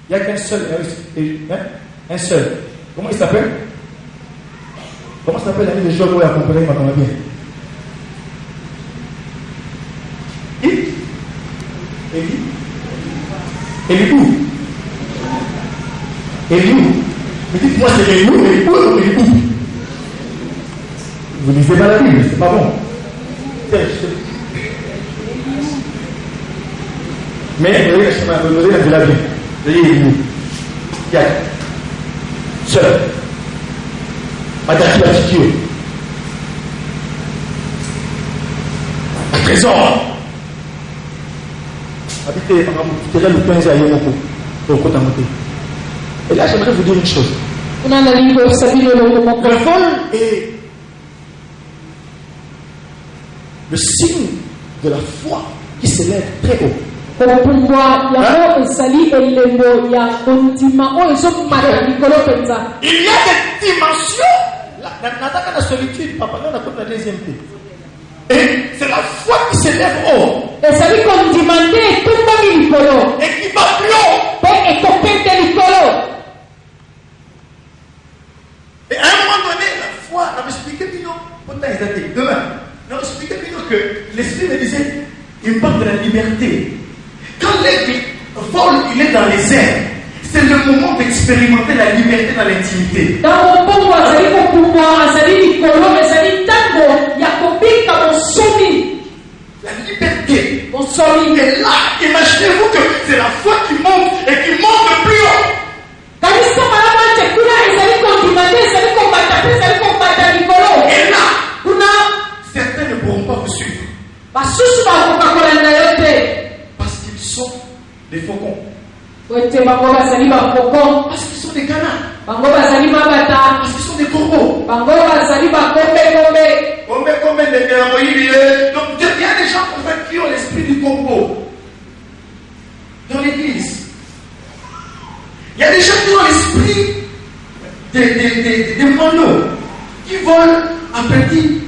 Il n'y a qu'un seul. Un seul. Comment il s'appelle? Comment s'appelle l'ami de Job où il a accompagné ma bien? Eliou. Mais dites-moi, c'est Eliou ou Eliou? Vous ne lisez pas la Bible, c'est pas bon. Mais vous voyez la Bible. Vous voyez Eliou. Seul. Un trésor. Habitez, le pain à Yomoko. Et là, j'aimerais vous dire une chose. Le vol est le signe de la foi qui s'élève très haut. Il y a des dimensions. La solitude, papa, là, on a comme la deuxième paix. Et c'est la foi qui s'élève haut. Et qui va plus haut. Et à un moment donné, la foi, on m'a expliqué demain, on m'a expliqué que l'esprit me disait, il me parle de la liberté. Quand l'aigle vole, il est dans les airs. C'est le moment d'expérimenter la liberté dans l'intimité. La liberté. Et là, imaginez-vous que c'est la foi qui monte et qui monte de plus haut. Et là, certains ne pourront pas vous suivre. Parce qu'ils sont des faucons. Parce qu'ils sont des canards. Parce qu'ils sont des corbeaux. Donc il y a des gens en fait, qui ont l'esprit du corbeau dans l'église. Il y a des gens qui ont l'esprit des moineaux qui volent à petits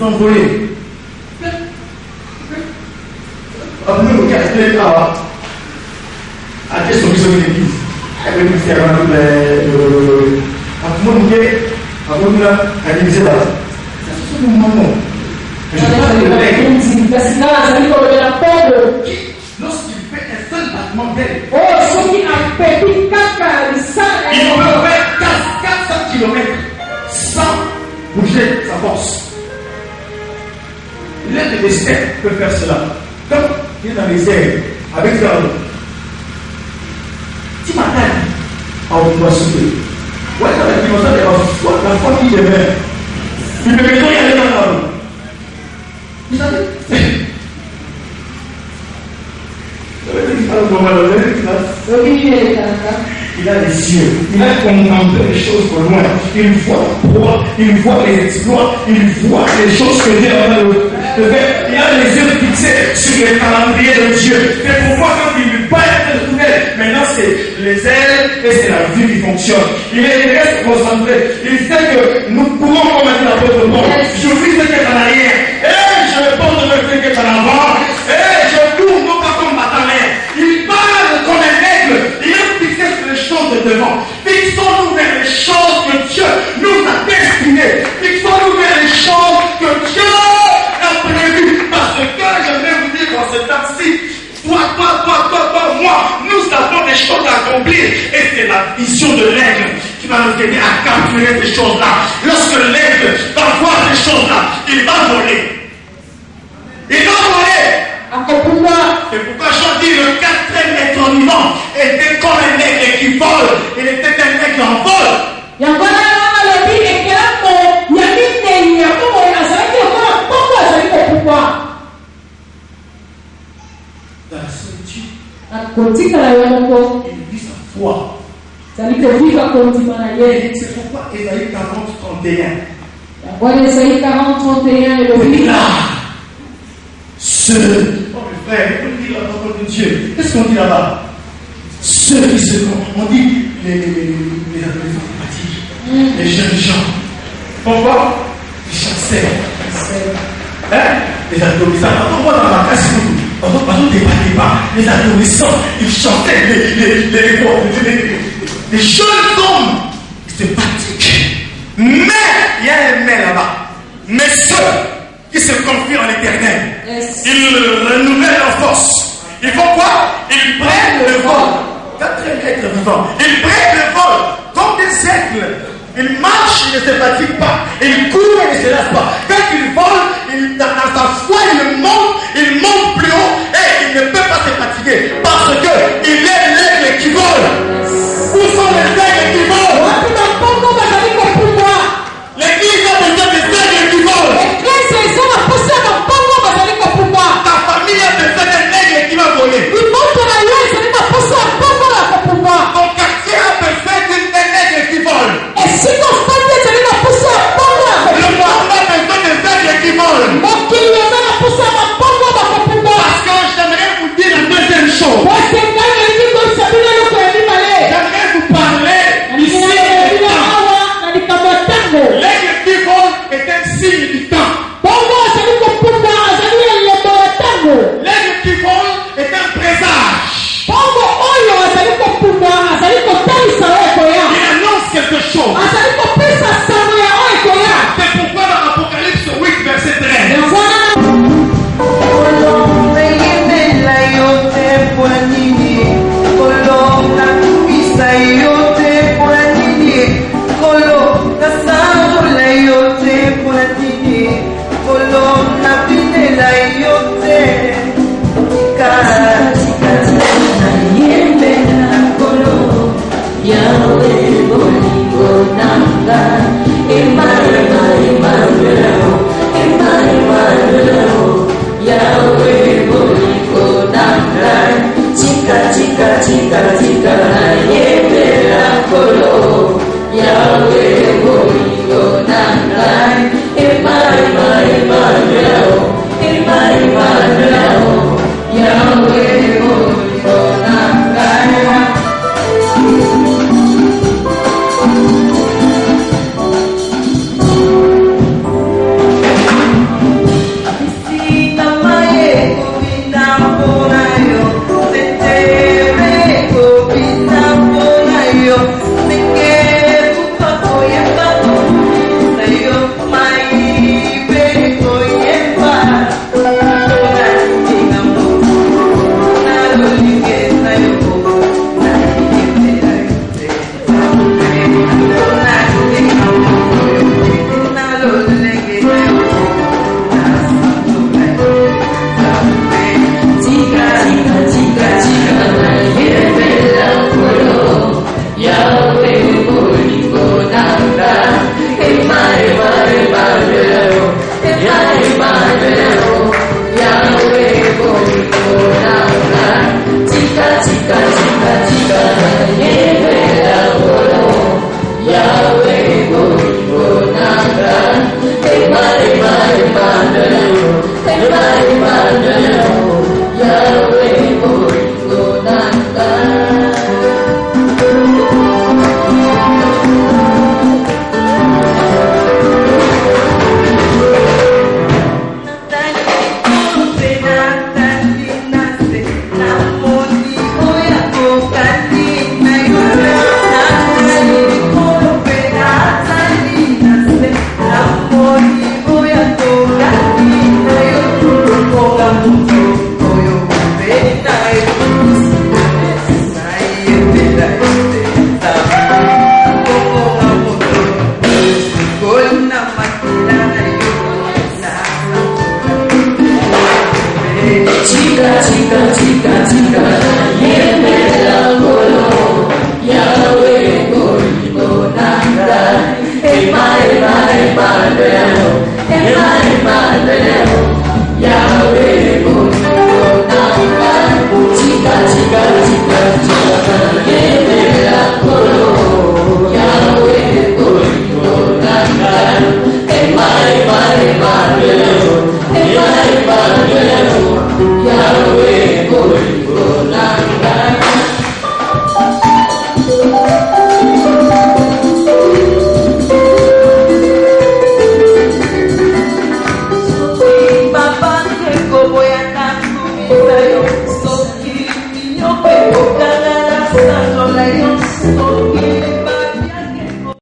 envolés. Adesso bisogna di Cristo. E quindi stiamo a comunque a iniziare. Sono un uomo. Lorsqu'il fait un seul battement d'aile, il peut faire 400 km sans bouger sa force. L'un des steppes peut faire cela. Comme il est dans les airs, avec ça. Si ma taille, on doit sauter. Ouais, dans la dimension de la foi qui demeure. Il peut y aller dans la rue. Vous savez? Il a les yeux, il a contemplé les choses au loin, il voit droit, il voit les exploits, il voit les choses que Dieu a fait. Il a les yeux fixés sur le calendrier de Dieu. C'est pourquoi quand il lui parle de nouvelles, maintenant c'est les ailes et c'est la vie qui fonctionne. Il reste concentré. Il sait que nous pouvons commettre la faute de Paul. Je vis ce qui est en arrière. Et je porte le fait qui est en avant. Et je tourne non pas comme bataille. Il parle comme un aigle. Il est fixé sur les choses de devant. Fixons-nous vers les choses que Dieu nous a destinées. Fixons-nous vers les choses que Dieu a prévues. Parce que j'aimerais vous dire dans ce temps-ci, toi, moi, nous avons des choses à accomplir. Et c'est la vision de l'aigle qui va nous aider à capturer ces choses-là. Lorsque l'aigle va voir ces choses-là, il va voler. Il va voler. C'est pourquoi Jean dit le quatrième être vivant était comme un aigle qui vole. Il était un aigle en vol. solitude. Il vit sa foi. C'est pourquoi Ésaïe 40, 31. Ésaïe 40, 31 est le là. Ceux, oh mes frères, on dit la parole de Dieu. Qu'est-ce qu'on dit là-bas? Ceux qui se on dit les adolescents pratiques, les jeunes gens. Pourquoi? Ils chantaient. Hein? Les adolescents. On voit dans la classe, les adolescents, ils chantaient, les jeunes hommes, ils se pratiquent. Mais, il y a un mais là-bas. Mais ceux qui se confient en l'Éternel, ils renouvellent leur force. Ils font quoi? Ils prennent le vol. Quatrième être vivant. Ils prennent le vol comme des aigles. Ils marchent, ils ne se fatiguent pas. Ils courent, ils ne se lassent pas. Quand ils volent, dans sa foi, ils montent plus haut et ils ne peuvent pas se fatiguer. Parce que